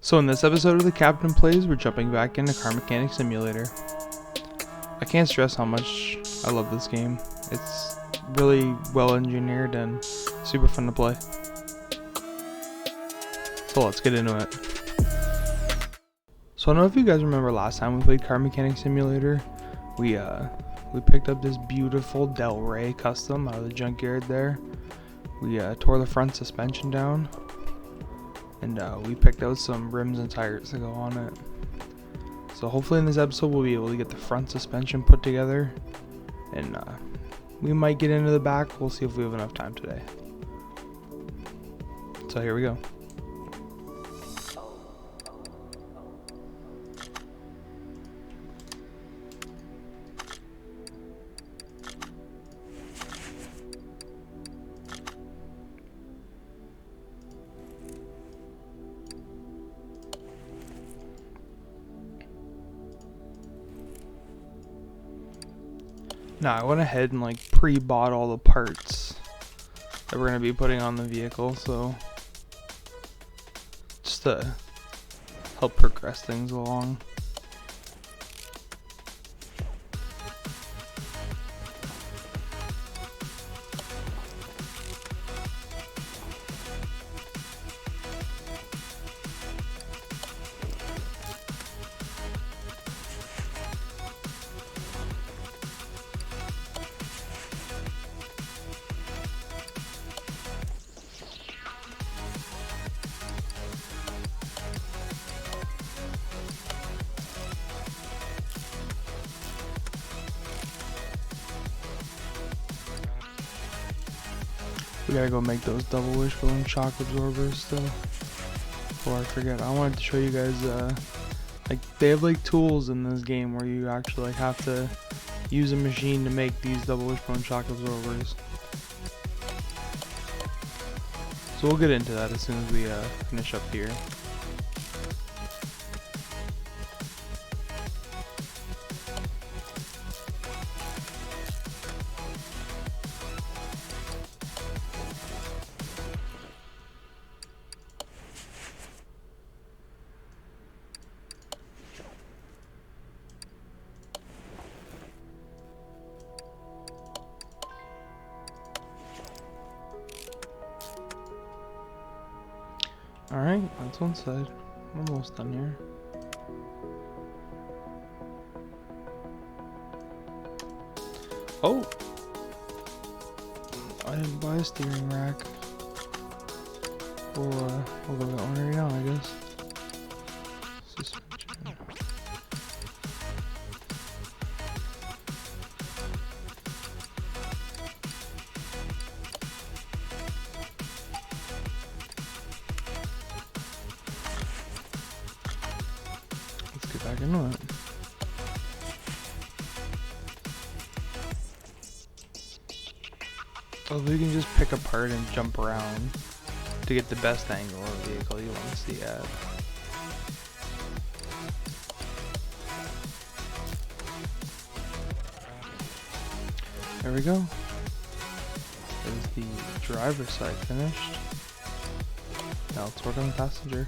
So in this episode of The Captain Plays, we're jumping back into Car Mechanic Simulator. I can't stress how much I love this game. It's really well engineered and super fun to play. So let's get into it. So I don't know if you guys remember last time we played Car Mechanic Simulator. We picked up this beautiful Delray Custom out of the junkyard there. We tore the front suspension down. And we picked out some rims and tires to go on it. So hopefully in this episode we'll be able to get the front suspension put together. And we might get into the back. We'll see if we have enough time today. So here we go. Now I went ahead and pre-bought all the parts that we're going to be putting on the vehicle, so just to help progress things along. We gotta go make those double wishbone shock absorbers still. Before I forget, I wanted to show you guys, they have tools in this game where you actually have to use a machine to make these double wishbone shock absorbers. So we'll get into that as soon as we finish up here. Alright, that's one side. I'm almost done here. Oh! I didn't buy a steering rack. We'll go get one right now, I guess. Suspension. Back into it. So we can just pick apart and jump around to get the best angle of the vehicle you want to see at. There we go. There's the driver's side finished. Now let's work on the passenger.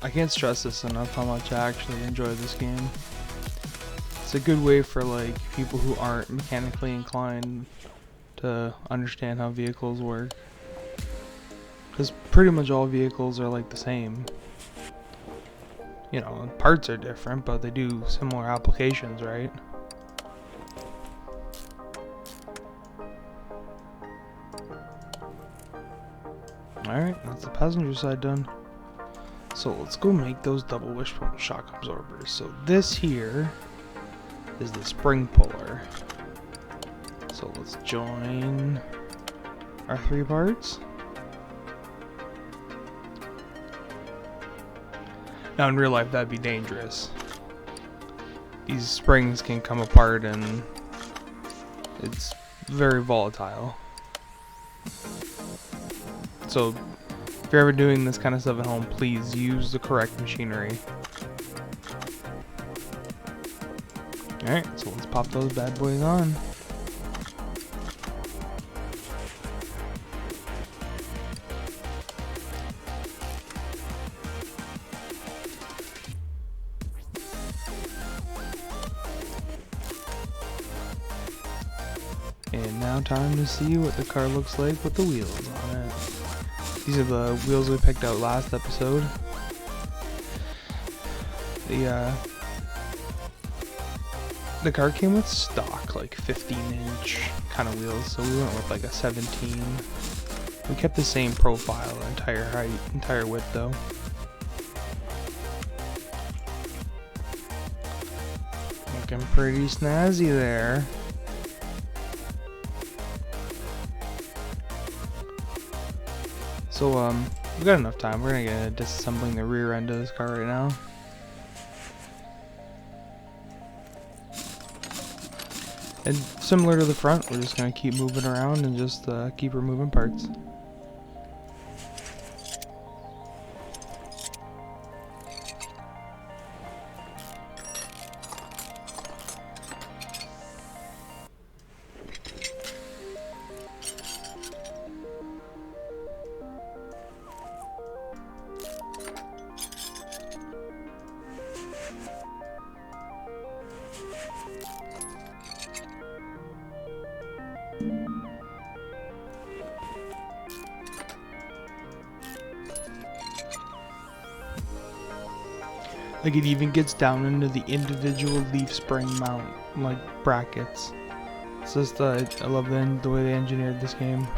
I can't stress this enough how much I actually enjoy this game. It's a good way for people who aren't mechanically inclined to understand how vehicles work. Because pretty much all vehicles are the same. You know, parts are different, but they do similar applications, right? Alright, that's the passenger side done. So let's go make those double wishbone shock absorbers. So this here is the spring puller. So let's join our 3 parts. Now in real life that'd be dangerous. These springs can come apart and it's very volatile. So if you're ever doing this kind of stuff at home, please use the correct machinery. Alright, so let's pop those bad boys on. And now time to see what the car looks like with the wheels on it. These are the wheels we picked out last episode. The car came with stock, like 15-inch kind of wheels, so we went with like a 17. We kept the same profile, entire height, entire width though. Looking pretty snazzy there. So we got enough time. We're gonna get disassembling the rear end of this car right now. And similar to the front, we're just gonna keep moving around and just keep removing parts. Like it even gets down into the individual leaf spring mount, like brackets. It's just I love the way they engineered this game.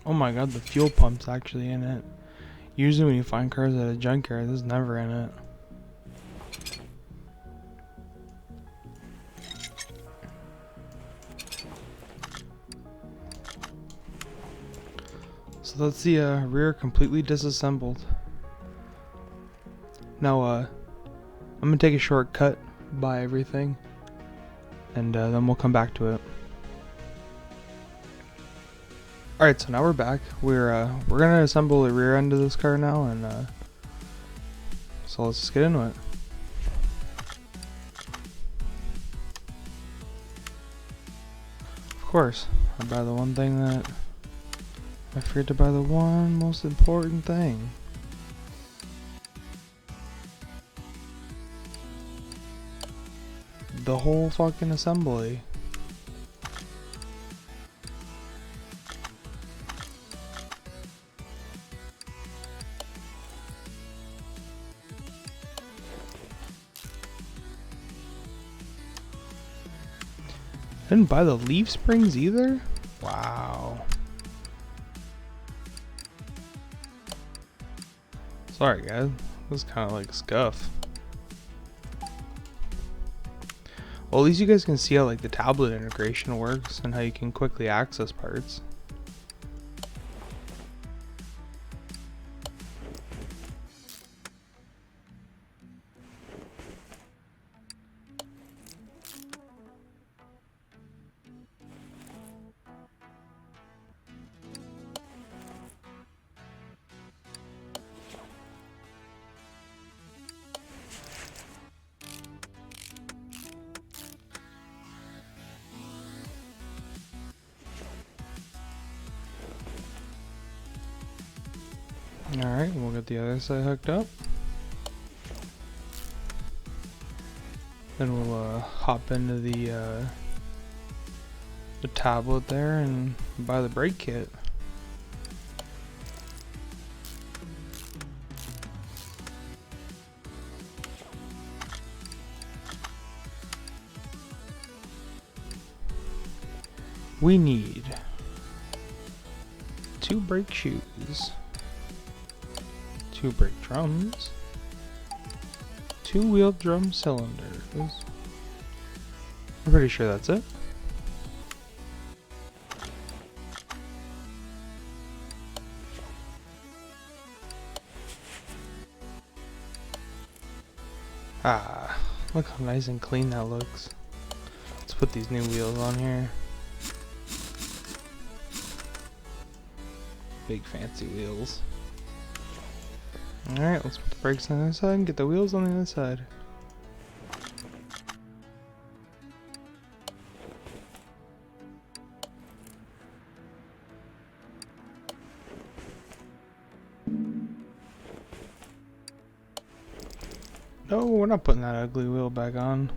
Oh my god, the fuel pump's actually in it. Usually when you find cars at a junkyard, this is never in it. So that's the rear completely disassembled. Now I'm gonna take a shortcut, buy everything, and then we'll come back to it. Alright, so now we're back. We're gonna assemble the rear end of this car now, and so let's just get into it. Of course, I buy the one thing that I forget to buy, the one most important thing. The whole fucking assembly. Didn't buy the leaf springs either? Wow. Sorry guys, this is kind of like scuff. Well, at least you guys can see how like the tablet integration works and how you can quickly access parts. Alright, we'll get the other side hooked up. Then we'll hop into the tablet there and buy the brake kit. We need 2 brake shoes, 2 brake drums, 2 wheel drum cylinders. I'm pretty sure that's it. Ah, look how nice and clean that looks. Let's put these new wheels on here. Big fancy wheels. Alright, let's put the brakes on the other side and get the wheels on the other side. No, we're not putting that ugly wheel back on.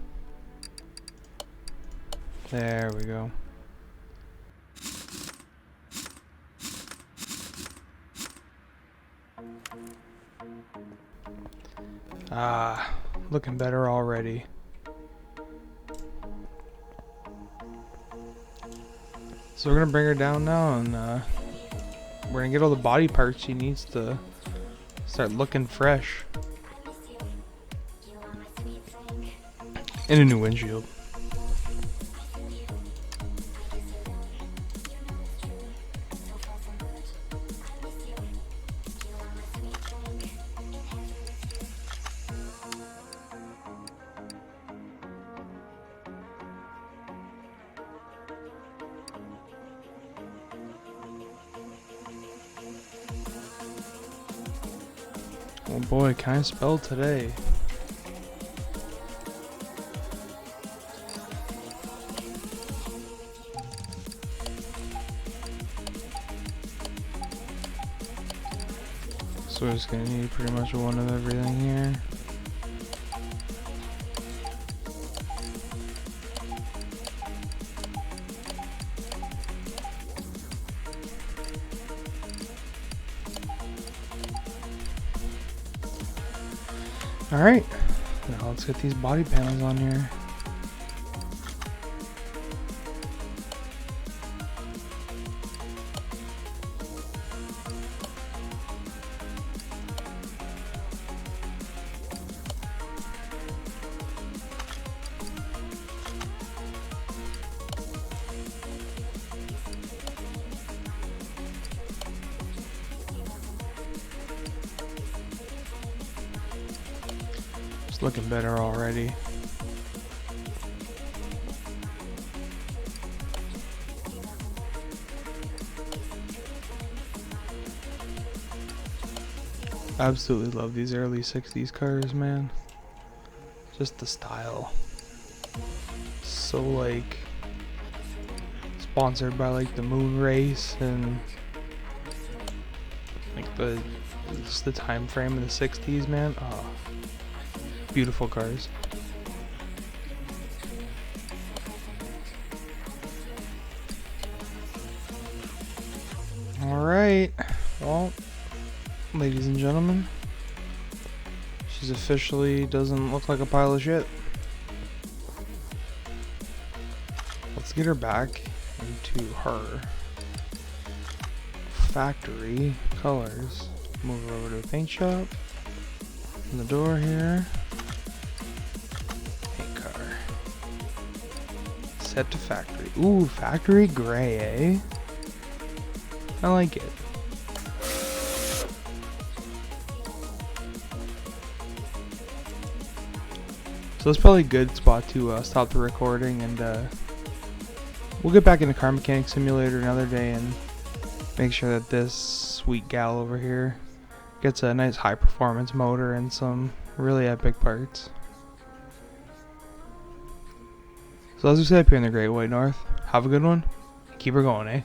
There we go. Ah, looking better already. So we're gonna bring her down now, and we're gonna get all the body parts she needs to start looking fresh. And a new windshield. Oh boy, can I spell today? So we're just gonna need pretty much one of everything here. Alright, now let's get these body panels on here. Looking better already. Absolutely love these early 60s cars, man. Just the style. So like sponsored by like the moon race and like just the time frame of the 60s, man. Oh. Beautiful cars. Alright, well, ladies and gentlemen, she's officially doesn't look like a pile of shit. Let's get her back into her factory colors. Move her over to the paint shop. In the door here. Paint car. Set to factory. Ooh, factory gray, eh? I like it. So that's probably a good spot to stop the recording, and we'll get back into Car Mechanic Simulator another day and make sure that this sweet gal over here gets a nice high performance motor and some really epic parts. So as we say up here in the Great White North, have a good one, keep her going, eh?